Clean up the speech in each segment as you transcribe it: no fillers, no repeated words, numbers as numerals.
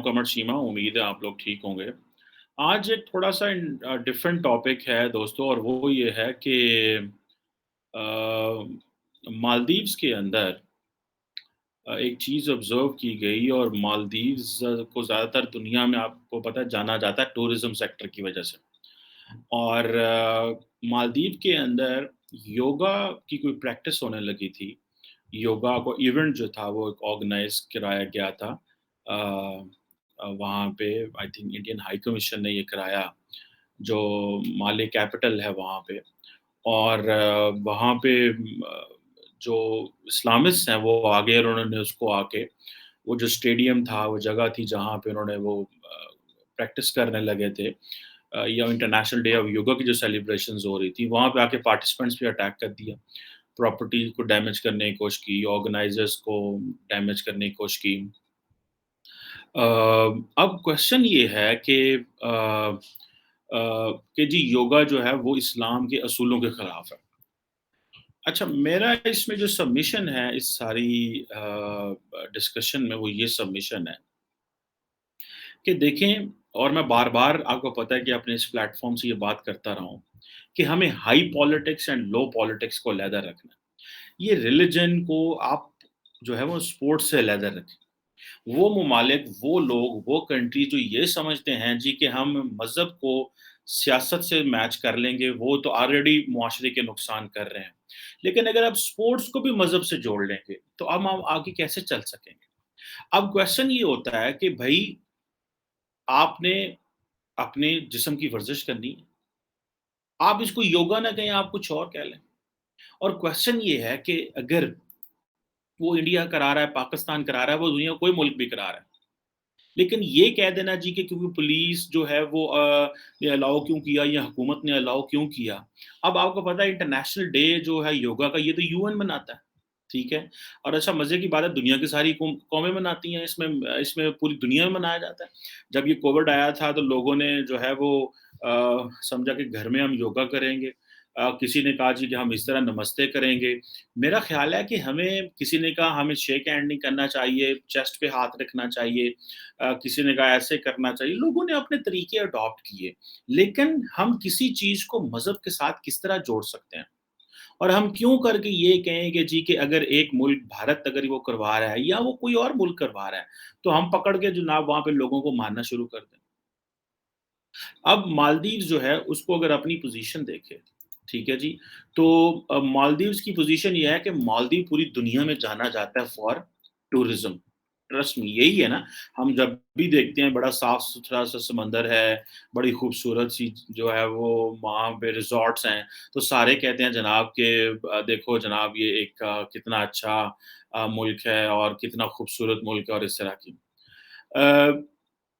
कमर शीमा, उम्मीद है आप लोग ठीक होंगे। आज एक थोड़ा-सा डिफरेंट टॉपिक है दोस्तों और वो ये है कि अ, मालदीव्स के अंदर एक चीज़ ऑब्ज़र्व की गई और मालदीव्स को ज़्यादातर दुनिया में आपको पता है जाना जाता है टूरिज़्म सेक्टर की वज़ह से। और मालदीव के अंदर योगा की कोई प्रैक्टिस होने लगी थी। योगा को इवेंट जो था वो एक ऑर्गेनाइज़ कराया गया था। वहाँ पे I think Indian high commission ने ये कराया, जो माले कैपिटल है वहाँ पे। और वहाँ पे जो इस्लामिस्ट हैं वो आगे और उन्होंने उसको आके वो जो स्टेडियम था, वो जगह थी जहाँ पे उन्होंने वो प्रैक्टिस करने लगे थे। या इंटरनेशनल डे ऑफ योगा की जो सेलिब्रेशंस हो रही थी, वहाँ पे आके पार्टिसिपेंट्स पे अटैक कर दिया। प्रॉपर्टी को डैमेज करने की कोशिश की, ऑर्गेनाइज़र्स को डैमेज करने की कोशिश की। अब क्वेश्चन ये है कि कि जी योगा जो है वो इस्लाम के असूलों के खिलाफ है। अच्छा, मेरा इसमें जो सबमिशन है इस सारी डिस्कशन में वो ये सबमिशन है कि देखें, और मैं बार-बार आपको पता है कि अपने इस प्लेटफ़ॉर्म से ये बात करता रहा हूँ, कि हमें high politics and low politics को अलहदा रखना है। ये रिलिजन को आप जो है वो स्पोर्ट्स से अलहदा रखें। वो ममालिक, वो लोग, वो कंट्री जो ये समझते हैं जी कि हम मज़हब को सियासत से मैच कर लेंगे, वो तो ऑलरेडी मुआशरे के नुकसान कर रहे हैं। लेकिन अगर आप स्पोर्ट्स को भी मज़हब से जोड़ लेंगे, तो अब हम आगे कैसे चल सकेंगे? अब क्वेश्चन ये होता है कि भई आपने अपने जिस्म की वर्जिश करनी है। आप इसको योगा ना कहें, आप कुछ और कह लें। और क्वेश्चन ये है कि अगर वो इंडिया करा रहा है, पाकिस्तान करा रहा है, वो दुनिया का कोई मुल्क भी करा रहा है। लेकिन ये कह देना जी कि क्योंकि पुलिस जो है वो ने अलाउ क्यों किया या हुकूमत ने अलाउ क्यों किया। अब आपको पता है इंटरनेशनल डे जो है योगा का, ये तो यूएन मनाता है, ठीक है? और अच्छा मज़े की बात है, दुनिया की सारी कौमें मनाती हैं, इसमें इसमें पूरी दुनिया में मनाया जाता है। जब ये कोविड आया था तो लोगों ने जो है वो समझा कि घर में हम योगा करेंगे। किसी ने कहा जी कि हम इस तरह नमस्ते करेंगे। मेरा ख़्याल है कि हमें, किसी ने कहा हमें शेक हैंड नहीं करना चाहिए, चेस्ट पे हाथ रखना चाहिए। किसी ने कहा ऐसे करना चाहिए, लोगों ने अपने तरीके अडॉप्ट किए। लेकिन हम किसी चीज़ को मज़हब के साथ किस तरह जोड़ सकते हैं? और हम क्यों करके ये कहें कि जी कि अगर एक मुल्क भारत अगर वो करवा रहा है या वो कोई और मुल्क करवा रहा है, तो हम पकड़ के जनाब वहाँ पे लोगों को मारना शुरू कर दें। अब मालदीव्स जो है उसको अगर अपनी पोज़ीशन देखें, ठीक है जी? तो मालदीव्स की पोज़ीशन ये है कि मालदीव पूरी दुनिया में जाना जाता है फॉर टूरिज़्म। ट्रस्ट मी, यही है ना, हम जब भी देखते हैं बड़ा साफ-सुथरा सा समंदर है, बड़ी खूबसूरत सी जो है वो वहाँ पे रिज़ॉर्ट्स हैं, तो सारे कहते हैं जनाब कि देखो जनाब ये एक कितना अच्छा मुल्क है और कितना खूबसूरत मुल्क है और इस तरह की। अ,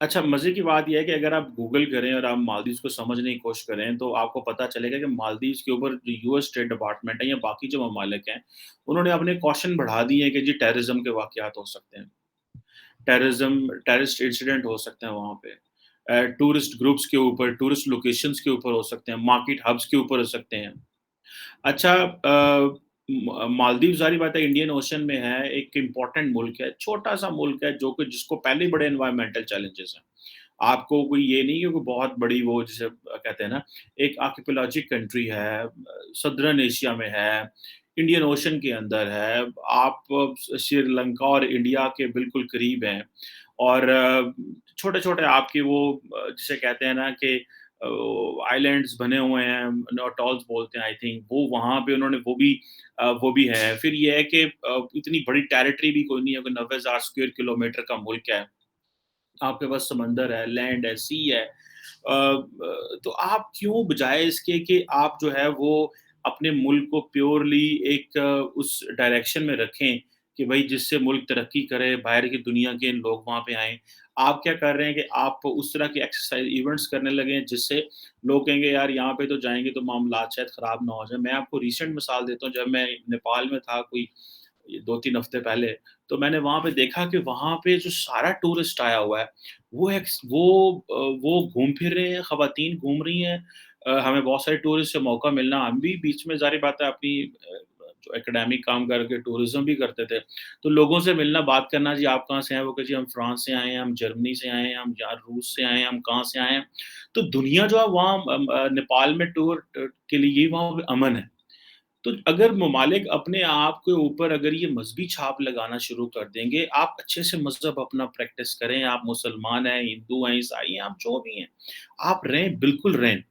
अच्छा मज़े की बात ये है कि अगर आप गूगल करें और आप मालदीव्स को समझने की कोशिश करें, तो आपको पता चलेगा कि मालदीव्स के ऊपर जो यूएस स्टेट डिपार्टमेंट है या बाकी जो ममालिक हैं, उन्होंने अपने कॉशन बढ़ा दिए हैं कि जी टेररिज़्म के वाक़यात हो सकते हैं। टेररिस्ट इंसिडेंट हो सकते हैं वहाँ पे। टूरिस्ट ग्रुप्स के ऊपर, टूरिस्ट लोकेशंस के ऊपर हो सकते हैं, मार्केट हब्स के ऊपर हो सकते हैं। अच्छा मालदीव ज़ाहिर बात है इंडियन ओशन में है, एक इम्पोर्टेंट मुल्क है, छोटा-सा मुल्क है जो कि जिसको पहले ही बड़े एनवायरमेंटल चैलेंजेस हैं। आपको कोई ये नहीं है कोई बहुत बड़ी वो जिसे कहते हैं ना, एक आर्किपेलॉजिक कंट्री है, सदर्न एशिया में है, इंडियन ओशन के अंदर है, आप श्रीलंका और इंडिया के बिल्कुल करीब हैं और छोटे-छोटे आपके वो जिसे कहते हैं ना कि आइलैंड्स बने हुए हैं, अटॉल्स बोलते हैं आई थिंक, वो वहाँ पे उन्होंने वो भी है। फिर ये है कि इतनी बड़ी टेरिटरी भी कोई नहीं है, कोई 90,000 स्क्वायर किलोमीटर का मुल्क है। आपके पास समंदर है, लैंड है, सी है। तो आप क्यों बजाय इसके कि आप जो है वो अपने मुल्क को प्योरली एक उस डायरेक्शन में रखें कि भई जिससे मुल्क तरक्की करे, बाहर की दुनिया के लोग वहाँ पे आएँ। आप क्या कर रहे हैं कि आप उस तरह के एक्सरसाइज़ इवेंट्स करने लगे हैं जिससे लोग कहेंगे यार यहाँ पे तो जाएँगे तो मामलात शायद ख़राब ना हो जाए। मैं आपको रीसेंट मिसाल देता हूँ, जब मैं नेपाल में था कोई 2-3 हफ्ते पहले, तो मैंने वहाँ पे देखा कि वहाँ पे जो सारा टूरिस्ट आया हुआ है, वो घूम फिर रहे हैं, ख़वातीन घूम रही हैं। हमें बहुत सारे टूरिस्ट से मौका मिलना, हम भी बीच में ज़ाहिर बात है अपनी जो एकेडमिक काम करके टूरिज़्म भी करते थे। तो लोगों से मिलना, बात करना, जी आप कहाँ से हैं? वो कहे जी हम फ्रांस से आए हैं, हम जर्मनी से आए हैं, हम यार रूस से आए हैं, हम कहाँ से आए हैं। तो दुनिया जो है वहाँ नेपाल में टूर के लिए वहाँ पे अमन है। तो अगर ममालिक अपने आप के ऊपर अगर ये मज़हबी छाप लगाना शुरू कर देंगे, आप अच्छे से मज़हब अपना प्रैक्टिस करें, आप मुसलमान हैं, हिंदू हैं, ईसाई हैं, आप जो भी हैं, आप रहें, बिल्कुल रहें।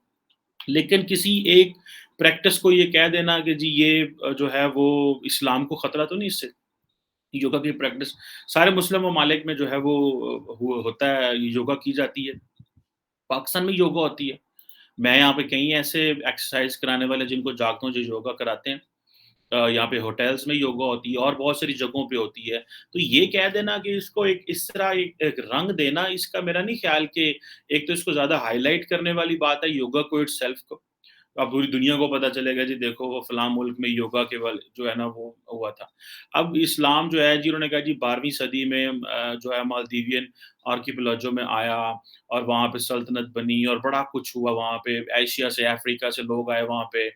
लेकिन किसी एक प्रैक्टिस को ये कह देना कि जी ये जो है वो इस्लाम को खतरा तो नहीं इससे? योगा की प्रैक्टिस सारे मुस्लिम ममालिक में जो है वो होता है, योगा की जाती है। पाकिस्तान में योगा होती है। मैं यहाँ पे कई ऐसे एक्सरसाइज़ कराने वाले जिनको जानता हूँ जो योगा कराते हैं। यहाँ पे होटल्स में योगा होती है और बहुत सारी जगहों पे होती है। तो ये कह देना कि इसको एक इस तरह एक एक रंग देना, इसका मेरा नहीं ख़्याल कि एक तो इसको ज़्यादा हाइलाइट करने वाली बात है योगा को इटसेल्फ को। अब पूरी दुनिया को पता चलेगा जी देखो वो फलाँ मुल्क में योगा केवल जो है ना वो हुआ था। अब इस्लाम जो है जी उन्होंने कहा जी 12वीं सदी में जो है मालदीवियन आर्किपेलागो में आया और वहाँ पे सल्तनत बनी और बड़ा कुछ हुआ वहाँ पे। एशिया से, अफ्रीका से लोग आए वहाँ पे।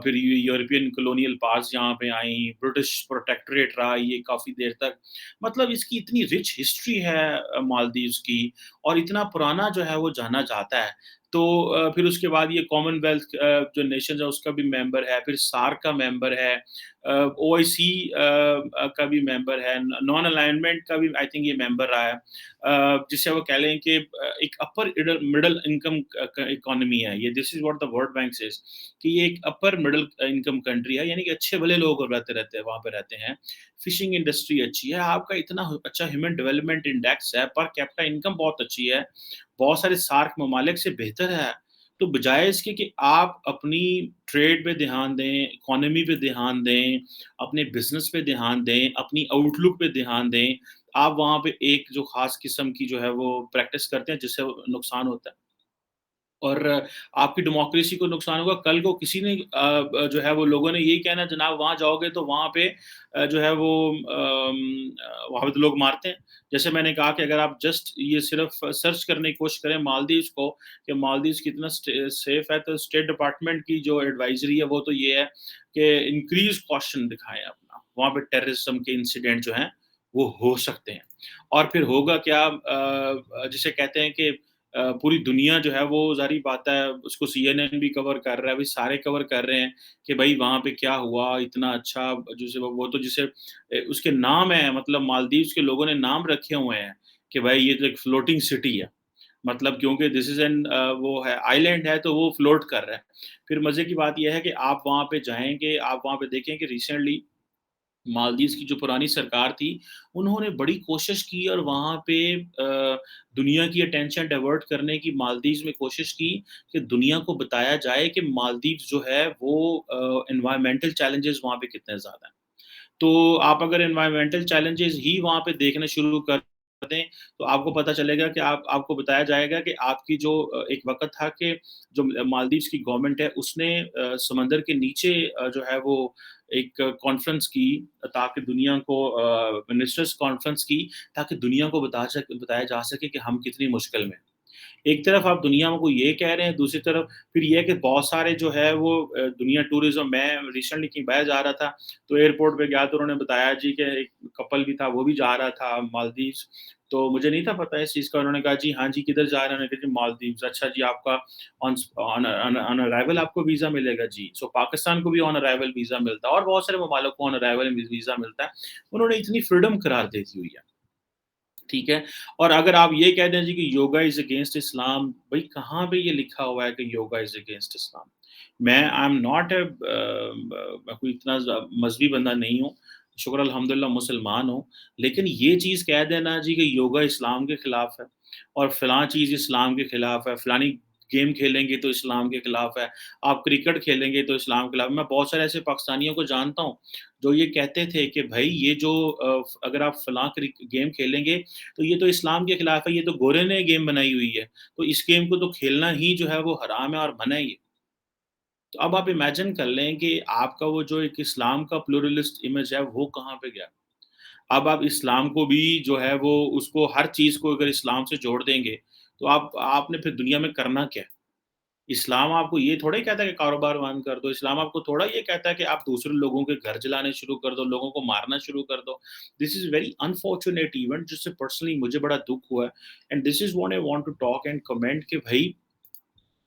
फिर यू यूरोपियन कॉलोनियल पावर्स यहाँ पे आईं, ब्रिटिश प्रोटेक्टोरेट रहा ये काफ़ी देर तक। मतलब इसकी इतनी रिच हिस्ट्री है मालदीव्स की, और इतना पुराना जो है वो जाना जाता है। तो फिर उसके बाद ये कॉमनवेल्थ जो नेशंस है उसका भी मेंबर है, फिर सार्क का मेंबर है, ओआईसी का भी मेंबर है, नॉन अलाइनमेंट का भी आई थिंक ये मेंबर रहा है। जिसे वो कह लें कि एक upper middle middle income economy है ये, this is what the world bank says कि ये एक अपर मिडल इनकम कंट्री है, यानी कि अच्छे भले लोग रहते रहते हैं वहाँ पे रहते हैं। फिशिंग इंडस्ट्री अच्छी है, आपका इतना अच्छा ह्यूमन डेवलपमेंट इंडेक्स है, पर कैपिटा इनकम बहुत अच्छी है, बहुत सारे सार्क ममालिक से बेहतर है। तो बजाय इसके कि आप अपनी ट्रेड पे ध्यान दें, इकोनॉमी पे ध्यान दें, अपने बिज़नेस पे ध्यान दें, अपनी आउटलुक पे ध्यान दें, आप वहाँ पे एक जो ख़ास किस्म की जो है वो प्रैक्टिस करते हैं जिससे नुकसान होता है। और आपकी डेमोक्रेसी को नुकसान होगा। कल को किसी ने जो है वो लोगों ने यही कहना जनाब वहाँ जाओगे तो वहाँ पे जो है वो वहाँ पे तो लोग मारते हैं। जैसे मैंने कहा कि अगर आप जस्ट ये सिर्फ़ सर्च करने की कोशिश करें मालदीव्स को कि मालदीव्स कितना सेफ़ है, तो स्टेट डिपार्टमेंट की जो एडवाइज़री है वो तो ये है कि इंक्रीज़ कॉशन दिखाएँ अपना। वहाँ पे टेररिज़्म के इंसिडेंट जो हैं वो हो सकते हैं। और फिर होगा क्या, जिसे कहते हैं कि पूरी दुनिया जो है वो ज़ाहिर बात है उसको सीएनएन भी कवर कर रहा है, अभी सारे कवर कर रहे हैं कि भई वहाँ पे क्या हुआ, इतना अच्छा जैसे वो तो जैसे उसके नाम है, मतलब मालदीव्स के लोगों ने नाम रखे हुए हैं कि भाई ये तो एक फ्लोटिंग सिटी है। मतलब क्योंकि दिस इज़ एन वो है आइलैंड है तो वो फ्लोट कर रहा है। फिर मज़े की बात ये है कि आप वहाँ पे जाएँगे, आप वहाँ पे देखें कि रिसेंटली मालदीव्स की जो पुरानी सरकार थी, उन्होंने बड़ी कोशिश की और वहाँ पे दुनिया की अटेंशन डाइवर्ट करने की मालदीव्स में कोशिश की कि दुनिया को बताया जाए कि मालदीव्स जो है वो एनवायरमेंटल चैलेंजेस वहाँ पे कितने ज़्यादा हैं। तो आप अगर एनवायरमेंटल चैलेंजेस ही वहाँ पे देखना शुरू कर दें, तो आपको पता चलेगा कि आपको बताया जाएगा कि आपकी जो एक वक़्त था कि जो मालदीव्स की गवर्नमेंट है, उसने समंदर के नीचे जो है वो एक कॉन्फ्रेंस की ताकि दुनिया को मिनिस्टर्स कॉन्फ्रेंस की ताकि दुनिया को बताया जा सके कि हम कितनी मुश्किल में हैं। एक तरफ आप दुनिया को ये कह रहे हैं, दूसरी तरफ फिर ये है कि बहुत सारे जो है वो दुनिया टूरिज़्म, मैं रिसेंटली कहीं बाहर जा रहा था, तो एयरपोर्ट पे गया तो उन्होंने बताया जी कि एक कपल भी था, वो भी जा रहा था मालदीव्स। तो मुझे नहीं था पता इस चीज़ का, उन्होंने कहा जी, हाँ जी, किधर जा रहे हैं? मैंने कहा जी मालदीव्स। अच्छा जी, आपका ऑन ऑन ऑन अराइवल आपको वीज़ा मिलेगा जी। सो पाकिस्तान को भी ऑन अराइवल वीज़ा मिलता है और बहुत सारे ममालिक को ऑन अराइवल वीज़ा मिलता है। उन्होंने इतनी फ्रीडम करार दे दी हुई है। ठीक है? और अगर आप ये कह दें जी कि योगा इज़ अगेंस्ट इस्लाम, भई कहाँ पे ये लिखा हुआ है कि yoga is against Islam? I am not मैं कोई इतना मज़हबी बंदा नहीं हूँ, शुक्र अल्हम्दुलिल्लाह मुसलमान हूँ, लेकिन ये चीज़ कह देना जी कि योगा इस्लाम के खिलाफ है और फलाँ चीज़ इस्लाम के खिलाफ है, फलानी गेम खेलेंगे तो इस्लाम के खिलाफ है, आप क्रिकेट खेलेंगे तो इस्लाम के खिलाफ है। मैं बहुत सारे ऐसे पाकिस्तानियों को जानता हूँ, जो ये कहते थे कि भई ये जो अगर आप फलाँ गेम खेलेंगे, तो ये तो इस्लाम के खिलाफ है, ये तो गोरे ने गेम बनाई हुई है, तो इस गेम को तो खेलना ही जो है वो हराम है और मना है ये। तो अब आप इमेजिन कर लें कि आपका वो जो एक इस्लाम का प्लुरलिस्ट इमेज है, वो कहाँ पे गया? अब आप इस्लाम को भी जो है वो उसको हर चीज़ को अगर इस्लाम से जोड़ देंगे, तो आपने फिर दुनिया में करना क्या है? इस्लाम आपको ये थोड़ा ही कहता है कि कारोबार बंद कर दो, इस्लाम आपको थोड़ा ये कहता है कि आप दूसरे लोगों के घर जलाने शुरू कर दो, लोगों को मारना शुरू कर दो। This is very unfortunate event जिससे पर्सनली मुझे बड़ा दुःख हुआ है and this is what I want to talk and comment कि भई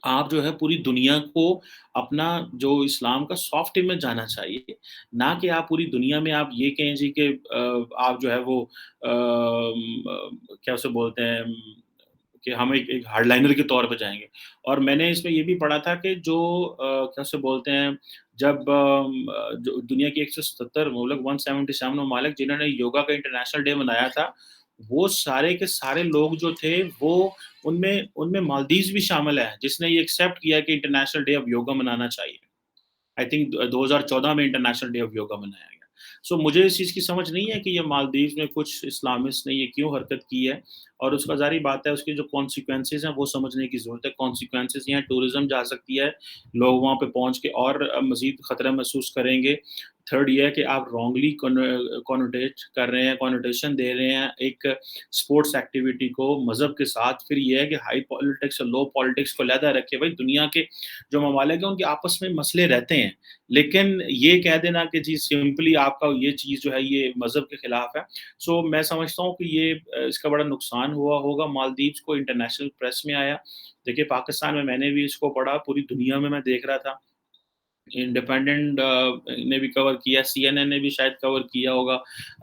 आप जो है पूरी दुनिया को अपना जो इस्लाम का सॉफ्ट इमेज जाना चाहिए, ना कि आप पूरी दुनिया में आप ये कहें जी कि आप जो है वो क्या उसे बोलते हैं कि हम एक हार्डलाइनर के तौर पे जाएँगे। और मैंने इसमें ये भी पढ़ा था कि जो क्या उसे बोलते हैं जब जो दुनिया की 177 मुल्क 177 ममालिक जिन्होंने योगा का इंटरनेशनल डे मनाया था, वो सारे के सारे लोग जो थे वो उनमें उनमें मालदीव्स भी शामिल है, जिसने ये एक्सेप्ट किया कि इंटरनेशनल डे ऑफ योगा मनाना चाहिए। आई थिंक 2014 में इंटरनेशनल डे ऑफ योगा मनाया गया। सो मुझे इस चीज़ की समझ नहीं है कि ये मालदीव्स में कुछ इस्लामिस्ट ने ये क्यों हरकत की है और उसका ज़ाहिर-सी बात है उसके जो कॉन्सिक्वेंसेज़ हैं वो समझने की ज़रूरत है। कॉन्सिक्वेंसेज़ ये हैं टूरिज़्म जा सकती है, लोग वहाँ पे पहुँच के और मज़ीद खतरा महसूस करेंगे। थर्ड ये है कि आप रॉन्गली कॉनोटेट कर रहे हैं, कॉनोटेशन दे रहे हैं एक स्पोर्ट्स एक्टिविटी को मज़हब के साथ। फिर ये है कि हाई पॉलिटिक्स और लो पॉलिटिक्स को अलहदा रखे। भाई दुनिया के जो ममालिक हैं उनके आपस में मसले रहते हैं। लेकिन ये कह देना कि जी सिंपली आपका ये चीज़ जो है ये मज़हब के खिलाफ है। सो मैं समझता हूँ कि ये इसका बड़ा नुकसान हुआ होगा मालदीव्स को इंटरनेशनल प्रेस में आया। देखिए पाकिस्तान में मैंने भी इसको पढ़ा, पूरी दुनिया में मैं देख रहा था। इंडिपेंडेंट ने भी कवर किया, सीएनएन ने भी शायद कवर किया होगा,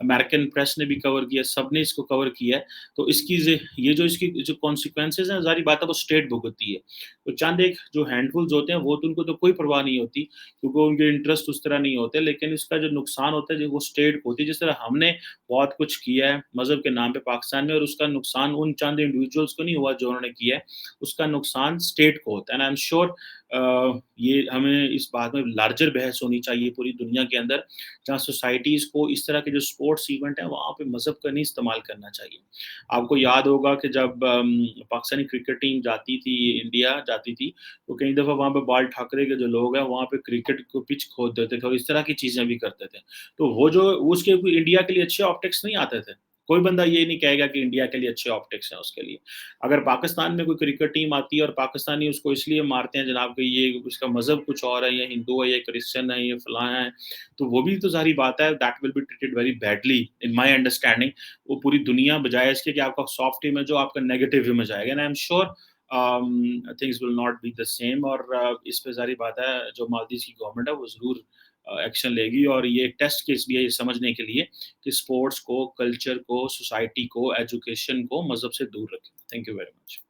अमेरिकन प्रेस ने भी कवर किया, सबने इसको कवर किया है। तो इसकी ये जो इसकी जो कॉन्सिक्वेंसेज़ हैं, ज़ाहिर बात है वो स्टेट भुगतती है। तो चंद एक जो हैंडफुल्स होते हैं, वो तो उनको तो कोई परवाह नहीं होती, क्योंकि उनके इंटरेस्ट उस तरह नहीं होते, लेकिन इसका जो नुकसान होता है, जो वो स्टेट को होती है। जिस तरह हमने बहुत कुछ किया है मज़हब के नाम पे पाकिस्तान में और उसका नुकसान उन चंद इंडिविजुअल्स को नहीं हुआ जो उन्होंने किया है, उसका नुकसान स्टेट को होता है एंड आई एम श्योर ये हमें इस बात में लार्जर बहस होनी चाहिए पूरी दुनिया के अंदर, जहाँ सोसाइटीज़ को इस तरह के जो स्पोर्ट्स इवेंट हैं, वहाँ पे मज़हब का नहीं इस्तेमाल करना चाहिए। आपको याद होगा कि जब पाकिस्तानी क्रिकेट टीम जाती थी, इंडिया जाती थी, तो कई दफ़ा वहाँ पे बाल ठाकरे के जो लोग हैं, वहाँ पे क्रिकेट को पिच खोद देते थे और इस तरह की चीज़ें भी करते थे। तो वो जो उसके कोई इंडिया के लिए अच्छे ऑप्टिक्स नहीं आते थे। कोई बंदा ये नहीं कहेगा कि इंडिया के लिए अच्छे ऑप्टिक्स हैं उसके लिए। अगर पाकिस्तान में कोई क्रिकेट टीम आती है और पाकिस्तानी उसको इसलिए मारते हैं जनाब कि ये उसका मज़हब कुछ और है, ये हिंदू है, ये क्रिश्चियन है, ये फलाना है, तो वो भी तो ज़ाहिर बात है that will be treated very badly in my understanding. वो पूरी दुनिया बजाय इसके कि आपका सॉफ्ट इमेज हो, आपका नेगेटिव इमेज आएगा and I am sure things will not be the same और इस पे ज़ाहिर बात है जो मालदीव की गवर्नमेंट है वो ज़रूर एक्शन लेगी और ये एक टेस्ट केस भी है ये समझने के लिए कि स्पोर्ट्स को, कल्चर को, सोसाइटी को, एजुकेशन को मज़हब से दूर रखें। Thank you very much.